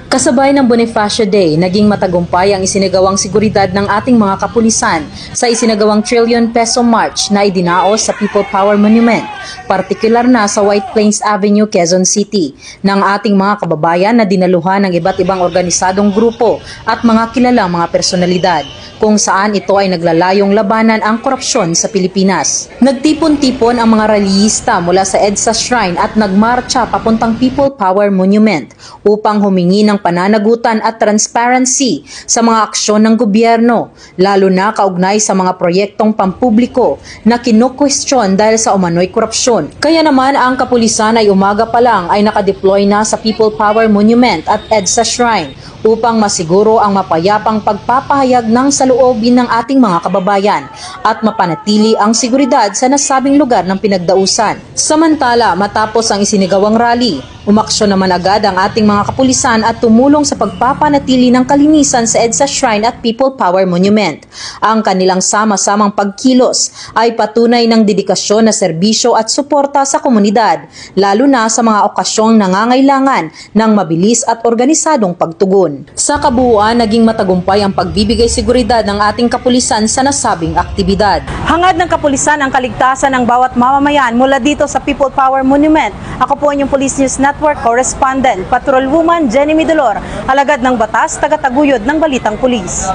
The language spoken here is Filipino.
Kasabay ng Bonifacio Day, naging matagumpay ang isinagawang seguridad ng ating mga kapulisan sa isinagawang trillion peso march na idinaos sa People Power Monument, partikular na sa White Plains Avenue, Quezon City, ng ating mga kababayan na dinaluhan ng iba't ibang organisadong grupo at mga kilalang mga personalidad, kung saan ito ay naglalayong labanan ang korupsyon sa Pilipinas. Nagtipon-tipon ang mga rallyista mula sa EDSA Shrine at nagmarcha papuntang People Power Monument upang humingi ng pananagutan at transparency sa mga aksyon ng gobyerno, lalo na kaugnay sa mga proyektong pampubliko na kinukwestiyon dahil sa umano'y korupsyon. Kaya naman ang kapulisan ay umaga pa lang ay nakadeploy na sa People Power Monument at EDSA Shrine upang masiguro ang mapayapang pagpapahayag ng saloobin ng ating mga kababayan at mapanatili ang seguridad sa nasabing lugar ng pinagdausan. Samantala, matapos ang isinigawang rally, umaksyon naman agad ang ating mga kapulisan at tumulong sa pagpapanatili ng kalinisan sa EDSA Shrine at People Power Monument. Ang kanilang sama-samang pagkilos ay patunay ng dedikasyon na serbisyo at suporta sa komunidad, lalo na sa mga okasyong nangangailangan ng mabilis at organisadong pagtugon. Sa kabuuan, naging matagumpay ang pagbibigay seguridad ng ating kapulisan sa nasabing aktibidad. Hangad ng kapulisan ang kaligtasan ng bawat mamamayan mula dito sa People Power Monument. Ako po ang Police News Network Correspondent, Patrolwoman Jenny Midolor, alagad ng batas, tagataguyod ng Balitang Pulis.